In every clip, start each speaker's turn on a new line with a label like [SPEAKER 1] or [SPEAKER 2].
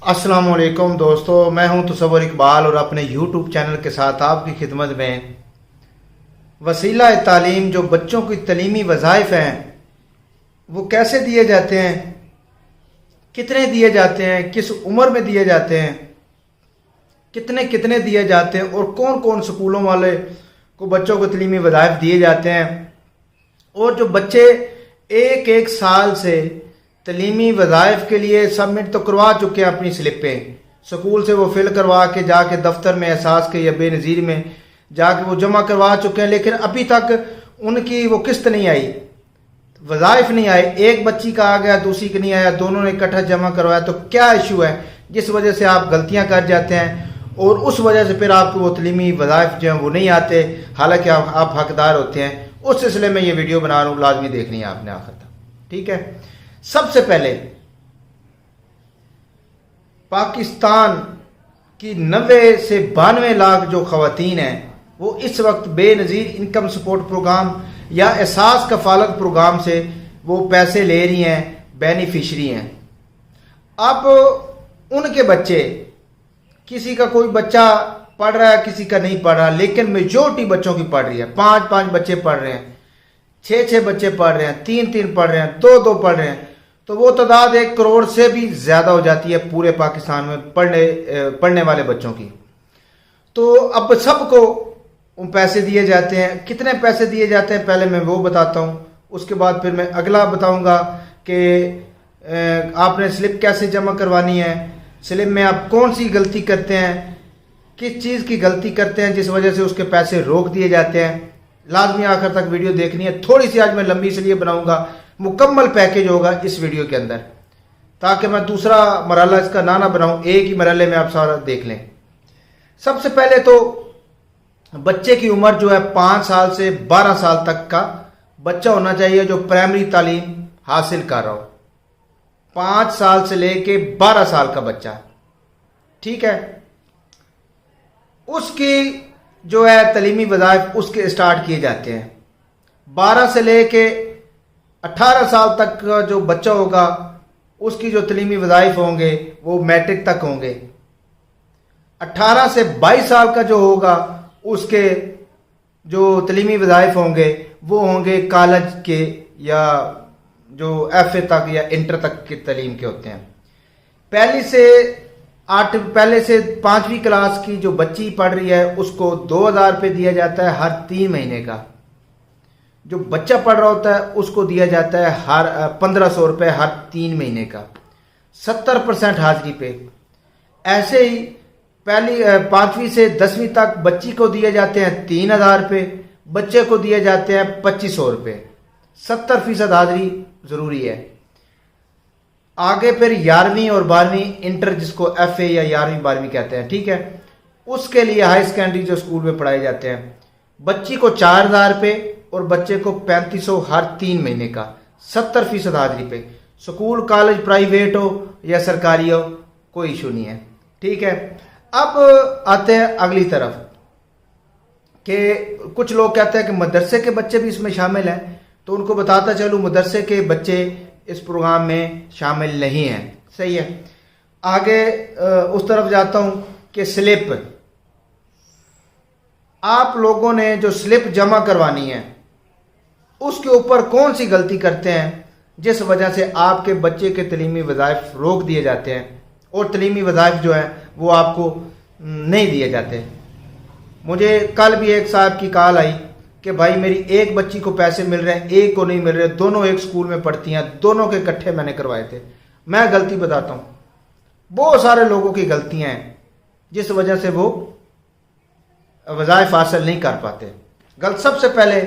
[SPEAKER 1] अस्सलामुअलैकुम दोस्तों, मैं हूं तसव्वुर इकबाल और अपने यूट्यूब चैनल के साथ आपकी खिदमत में वसीला तालीम जो बच्चों की तलीमी वज़ाइफ हैं वो कैसे दिए जाते हैं, कितने दिए जाते हैं, किस उम्र में दिए जाते हैं, कितने कितने दिए जाते हैं और कौन कौन स्कूलों वाले को बच्चों को तलीमी वज़ाइफ दिए जाते हैं। और जो बच्चे एक एक साल से तलीमी वज़ाइफ के लिए सबमिट तो करवा चुके हैं अपनी स्लिपें, स्कूल से वो फिल करवा के जाके दफ्तर में एहसास के या बेनज़ीर में जाके वो जमा करवा चुके हैं, लेकिन अभी तक उनकी वो किस्त नहीं आई, वज़ाइफ नहीं आए। एक बच्ची का आ गया, दूसरी का नहीं आया, दोनों ने इकट्ठा जमा करवाया। तो क्या इशू है जिस वजह से आप गलतियां कर जाते हैं और उस वजह से फिर आपको वो तलीमी वज़ाइफ जो हैं वो नहीं आते, हालांकि आप हकदार होते हैं। उस सिलसिले में ये वीडियो बना रहा हूँ, लाजमी देखनी है आपने आखिर तक, ठीक है। सबसे पहले पाकिस्तान की 90 से 92 लाख जो खवातीन हैं वो इस वक्त बेनज़ीर इनकम सपोर्ट प्रोग्राम या एहसास कफालत प्रोग्राम से वो पैसे ले रही हैं, बेनिफिशरी हैं। अब उनके बच्चे, किसी का कोई बच्चा पढ़ रहा है, किसी का नहीं पढ़ रहा, लेकिन मेजोरिटी बच्चों की पढ़ रही है। 5-5 बच्चे पढ़ रहे हैं, 6-6 बच्चे पढ़ रहे हैं, 3-3 पढ़ रहे हैं, 2-2 पढ़ रहे हैं। तो वो तादाद 1 करोड़ से भी ज़्यादा हो जाती है पूरे पाकिस्तान में पढ़ने वाले बच्चों की। तो अब सबको पैसे दिए जाते हैं। कितने पैसे दिए जाते हैं पहले मैं वो बताता हूँ, उसके बाद फिर मैं अगला बताऊँगा कि आपने स्लिप कैसे जमा करवानी है, स्लिप में आप कौन सी गलती करते हैं, किस चीज़ की गलती करते हैं जिस वजह से उसके पैसे रोक दिए जाते हैं। लाजमी आखिर तक वीडियो देखनी है। थोड़ी सी आज मैं लंबी इसलिए बनाऊंगा, मुकम्मल पैकेज होगा इस वीडियो के अंदर, ताकि मैं दूसरा मरहला इसका ना बनाऊं, एक ही मरहले में आप सारा देख लें। सबसे पहले तो बच्चे की उम्र जो है 5 साल से 12 साल तक का बच्चा होना चाहिए जो प्राइमरी तालीम हासिल कर रहा हो। 5 साल से लेके 12 साल का बच्चा, ठीक है, उसकी जो है तलीमी वज़ाइफ उसके स्टार्ट किए जाते हैं। 12 से लेके 18 साल तक का जो बच्चा होगा उसकी जो तलीमी वज़ाइफ होंगे वो मैट्रिक तक होंगे। 18 से 22 साल का जो होगा उसके जो तलीमी वज़ाइफ होंगे वो होंगे कॉलेज के या जो FA तक या इंटर तक की तलीम के होते हैं। पहले से 5वीं क्लास की जो बच्ची पढ़ रही है उसको 2000 रुपये दिया जाता है हर 3 महीने का। जो बच्चा पढ़ रहा होता है उसको दिया जाता है हर 1500 रुपये हर 3 महीने का, 70% हाजिरी पे। ऐसे ही 5वीं से 10वीं तक बच्ची को दिए जाते हैं 3000 रुपये, बच्चे को दिए जाते हैं 2500 रुपये, 70% हाजिरी ज़रूरी है। आगे फिर 11वीं और 12वीं इंटर, जिसको FA या 11वीं 12वीं कहते हैं, ठीक है, उसके लिए हाई सेकेंडरी जो स्कूल में पढ़ाए जाते हैं, बच्ची को 4000 रुपये और बच्चे को 3500 हर 3 महीने का, 70% हाजिरी पे। स्कूल कॉलेज प्राइवेट हो या सरकारी हो कोई इशू नहीं है, ठीक है। अब आते हैं अगली तरफ कि कुछ लोग कहते हैं कि मदरसे के बच्चे भी इसमें शामिल हैं, तो उनको बताता चलूँ मदरसे के बच्चे इस प्रोग्राम में शामिल नहीं हैं, सही है। आगे उस तरफ जाता हूँ कि स्लिप, आप लोगों ने जो स्लिप जमा करवानी है उसके ऊपर कौन सी गलती करते हैं जिस वजह से आपके बच्चे के तलीमी वज़ाइफ रोक दिए जाते हैं और तलीमी वज़ाइफ जो है वो आपको नहीं दिए जाते। मुझे कल भी एक साहब की कॉल आई कि भाई मेरी एक बच्ची को पैसे मिल रहे हैं, एक को नहीं मिल रहे, दोनों एक स्कूल में पढ़ती हैं, दोनों के इकट्ठे मैंने करवाए थे। मैं गलती बताता हूँ, बहुत सारे लोगों की गलतियाँ हैं जिस वजह से वो वज़ाइफ हासिल नहीं कर पाते। सबसे पहले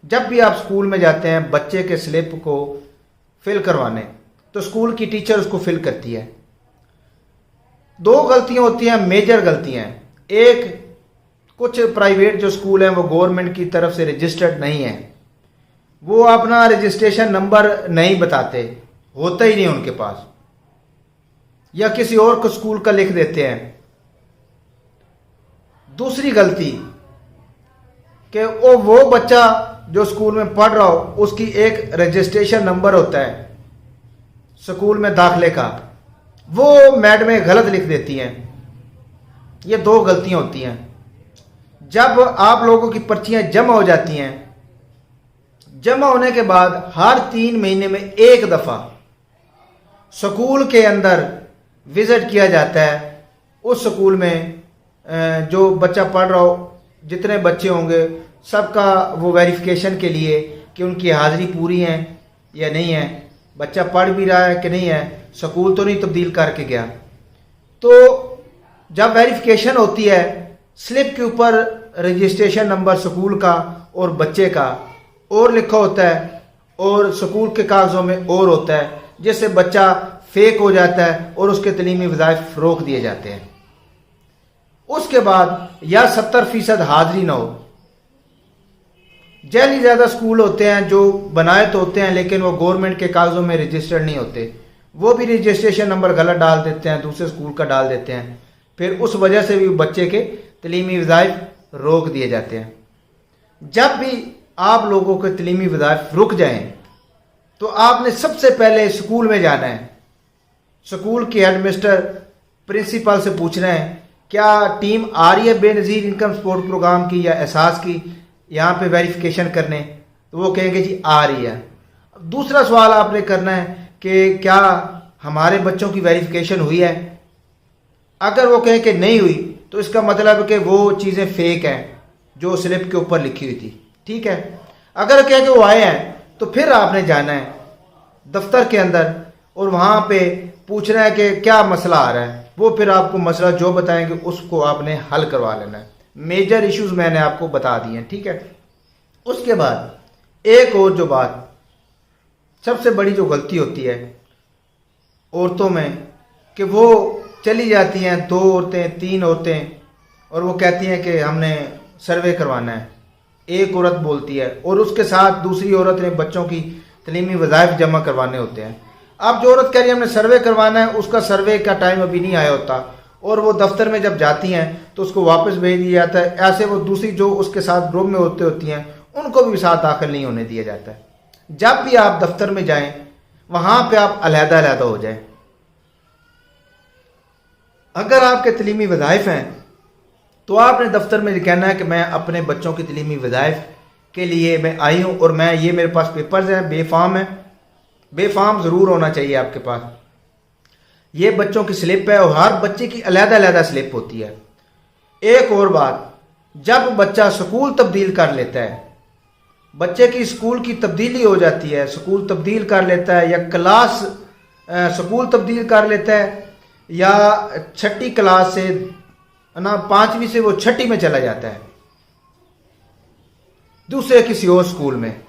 [SPEAKER 1] जब भी आप स्कूल में जाते हैं बच्चे के स्लिप को फिल करवाने, तो स्कूल की टीचर उसको फिल करती है। 2 गलतियां होती हैं, मेजर गलतियां हैं। एक, कुछ प्राइवेट जो स्कूल हैं वो गवर्नमेंट की तरफ से रजिस्टर्ड नहीं है, वो अपना रजिस्ट्रेशन नंबर नहीं बताते, होता ही नहीं उनके पास, या किसी और को स्कूल का लिख देते हैं। दूसरी गलती कि वो बच्चा जो स्कूल में पढ़ रहा हो उसकी एक रजिस्ट्रेशन नंबर होता है स्कूल में दाखिले का, वो मैडमें गलत लिख देती हैं। ये दो गलतियां होती हैं। जब आप लोगों की पर्चियां जमा हो जाती हैं, जमा होने के बाद हर 3 महीने में एक दफ़ा स्कूल के अंदर विज़िट किया जाता है। उस स्कूल में जो बच्चा पढ़ रहा हो, जितने बच्चे होंगे सबका वो वेरिफिकेशन के लिए कि उनकी हाज़िरी पूरी है या नहीं है, बच्चा पढ़ भी रहा है कि नहीं है, स्कूल तो नहीं तब्दील करके गया। तो जब वेरिफिकेशन होती है, स्लिप के ऊपर रजिस्ट्रेशन नंबर स्कूल का और बच्चे का और लिखा होता है और स्कूल के कागज़ों में और होता है, जिससे बच्चा फेक हो जाता है और उसके तलीमी वज़ाइफ रोक दिए जाते हैं। उसके बाद या 70% हाज़िरी ना हो। जैली ज़्यादा स्कूल होते हैं जो बनाए तो होते हैं लेकिन वो गवर्नमेंट के कागज़ों में रजिस्टर्ड नहीं होते, वो भी रजिस्ट्रेशन नंबर गलत डाल देते हैं, दूसरे स्कूल का डाल देते हैं। फिर उस वजह से भी बच्चे के तलीमी वज़ाइफ रोक दिए जाते हैं। जब भी आप लोगों के तलीमी वज़ाइफ रुक जाएं तो आपने सबसे पहले स्कूल में जाना है। स्कूल के हेडमिस्टर प्रिंसिपल से पूछना है क्या टीम आ रही है बेनज़ीर इनकम सपोर्ट प्रोग्राम की या एहसास की यहाँ पे वेरिफिकेशन करने, तो वो कहेंगे जी आ रही है। दूसरा सवाल आपने करना है कि क्या हमारे बच्चों की वेरिफिकेशन हुई है। अगर वो कहें कि नहीं हुई तो इसका मतलब है कि वो चीज़ें फेक हैं जो स्लिप के ऊपर लिखी हुई थी, ठीक है। अगर कहें कि वो आए हैं तो फिर आपने जाना है दफ्तर के अंदर और वहाँ पे पूछना है कि क्या मसला आ रहा है। वो फिर आपको मसला जो बताएंगे उसको आपने हल करवा लेना है। मेजर इश्यूज मैंने आपको बता दिए हैं, ठीक है। उसके बाद एक और जो बात सबसे बड़ी जो गलती होती है औरतों में कि वो चली जाती हैं 2 औरतें 3 औरतें और वो कहती हैं कि हमने सर्वे करवाना है। एक औरत बोलती है और उसके साथ दूसरी औरत ने बच्चों की तलीमी वज़ाइफ जमा करवाने होते हैं। अब जो औरत कह रही है हमने सर्वे करवाना है, उसका सर्वे का टाइम अभी नहीं आया होता और वो दफ्तर में जब जाती हैं तो उसको वापस भेज दिया जाता है। ऐसे वो दूसरी जो उसके साथ ग्रुप में होती हैं उनको भी साथ दाखिल नहीं होने दिया जाता है। जब भी आप दफ्तर में जाएं वहां पे आप अलहदा हो जाएं। अगर आपके तलीमी वज़ाइफ हैं तो आपने दफ्तर में कहना है कि मैं अपने बच्चों की तलीमी वज़ाइफ के लिए मैं आई हूँ और मैं ये मेरे पास पेपर्स हैं, बेफाम है, बेफाम ज़रूर होना चाहिए आपके पास। ये बच्चों की स्लिप है और हर बच्चे की अलहदा स्लिप होती है। एक और बात, जब बच्चा स्कूल तब्दील कर लेता है, बच्चे की स्कूल की तब्दीली हो जाती है, स्कूल तब्दील कर लेता है या क्लास स्कूल तब्दील कर लेता है या 6ठी क्लास से ना 5वीं से वो 6ठी में चला जाता है दूसरे किसी और स्कूल में,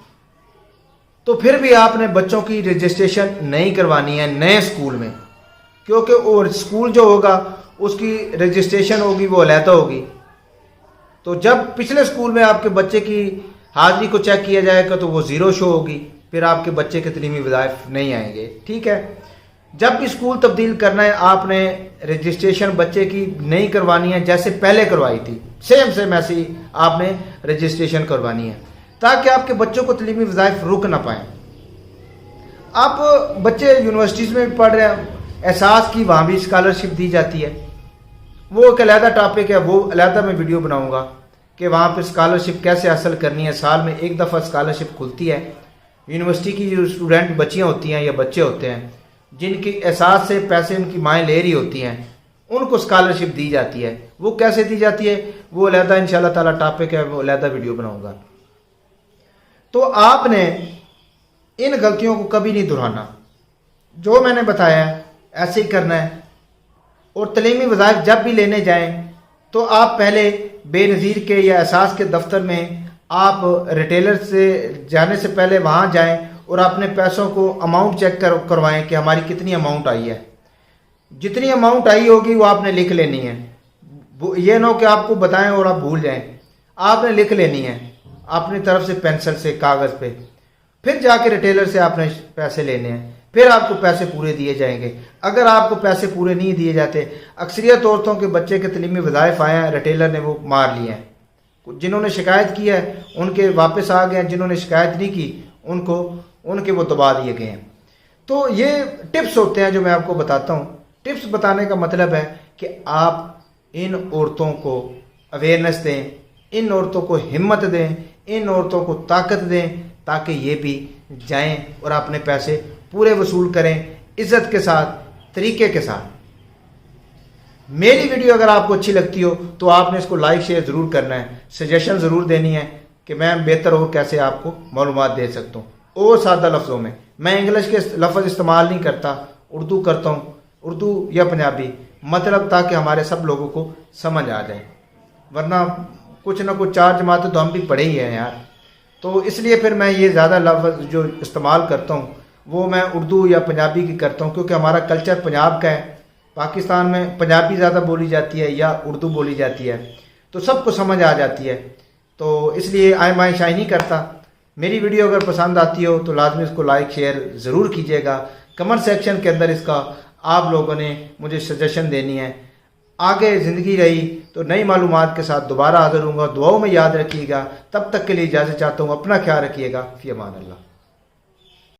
[SPEAKER 1] तो फिर भी आपने बच्चों की रजिस्ट्रेशन नहीं करवानी है नए स्कूल में, क्योंकि और स्कूल जो होगा उसकी रजिस्ट्रेशन होगी वो अलहदा होगी। तो जब पिछले स्कूल में आपके बच्चे की हाजिरी को चेक किया जाएगा तो वो 0 शो होगी, फिर आपके बच्चे के तलीमी वज़ाइफ नहीं आएंगे, ठीक है। जब भी स्कूल तब्दील करना है आपने रजिस्ट्रेशन बच्चे की नहीं करवानी है जैसे पहले करवाई थी, सेम ऐसे ही आपने रजिस्ट्रेशन करवानी है ताकि आपके बच्चों को तलीमी वज़ाइफ रुक ना पाएँ। आप बच्चे यूनिवर्सिटीज़ में भी पढ़ रहे हैं, एहसास की वहाँ भी स्कॉलरशिप दी जाती है, वो एक अलहदा टॉपिक है, वो अलहदा मैं वीडियो बनाऊंगा कि वहाँ पे स्कॉलरशिप कैसे हासिल करनी है। साल में एक दफ़ा स्कॉलरशिप खुलती है। यूनिवर्सिटी की जो स्टूडेंट बच्चियाँ होती हैं या बच्चे होते हैं जिनकी एहसास से पैसे उनकी माएँ ले रही होती हैं, उनको स्कॉलरशिप दी जाती है। वो कैसे दी जाती है वो अलहदा इंशाल्लाह ताला टॉपिक है, वो अलहदा वीडियो बनाऊंगा। तो आपने इन गलतियों को कभी नहीं दोहराना, जो मैंने बताया है ऐसे ही करना है। और तलीमी वज़ाइफ जब भी लेने जाएं तो आप पहले बेनज़ीर के या एहसास के दफ्तर में आप रिटेलर से जाने से पहले वहाँ जाएं और अपने पैसों को अमाउंट चेक करवाएं कि हमारी कितनी अमाउंट आई है। जितनी अमाउंट आई होगी वो आपने लिख लेनी है, ये ना हो कि आपको बताएं और आप भूल जाएं। आपने लिख लेनी है अपनी तरफ से पेंसिल से कागज़ पे, फिर जाके रिटेलर से आपने पैसे लेने हैं, फिर आपको पैसे पूरे दिए जाएंगे। अगर आपको पैसे पूरे नहीं दिए जाते, अक्सरियत औरतों के बच्चे के तलीमी वज़ाइफ आए हैं, रिटेलर ने वो मार लिए हैं। जिन्होंने शिकायत की है उनके वापस आ गए हैं, जिन्होंने शिकायत नहीं की उनके वो दबा दिए गए हैं। तो ये टिप्स होते हैं जो मैं आपको बताता हूँ टिप्स बताने का मतलब है कि आप इन औरतों को अवेयरनेस दें, इन औरतों को हिम्मत दें, इन औरतों को ताकत दें, ताकि ये भी जाएं और अपने पैसे पूरे वसूल करें इज्जत के साथ, तरीके के साथ। मेरी वीडियो अगर आपको अच्छी लगती हो तो आपने इसको लाइक शेयर ज़रूर करना है, सजेशन ज़रूर देनी है कि मैं बेहतर और कैसे आपको मालूमात दे सकता हूँ और सादा लफ्ज़ों में। मैं इंग्लिश के लफ्ज़ इस्तेमाल नहीं करता, उर्दू करता हूँ, उर्दू या पंजाबी, मतलब ताकि हमारे सब लोगों को समझ आ जाए, वरना कुछ ना कुछ चार जमातें तो हम भी पढ़े ही हैं यार। तो इसलिए फिर मैं ये ज़्यादा लफ्ज़ जो इस्तेमाल करता हूँ वो मैं उर्दू या पंजाबी की करता हूँ, क्योंकि हमारा कल्चर पंजाब का है। पाकिस्तान में पंजाबी ज़्यादा बोली जाती है या उर्दू बोली जाती है, तो सबको समझ आ जाती है। तो इसलिए आय शाई नहीं करता। मेरी वीडियो अगर पसंद आती हो तो लाजमी इसको लाइक शेयर ज़रूर कीजिएगा। कमेंट सेक्शन के अंदर इसका आप लोगों ने मुझे सजेशन देनी है। आगे ज़िंदगी रही तो नई मालूमात के साथ दोबारा हाज़िर होऊंगा। दुआओं में याद रखिएगा। तब तक के लिए इजाज़त चाहता हूँ। अपना ख्याल रखिएगा। फ़ी अमान अल्लाह।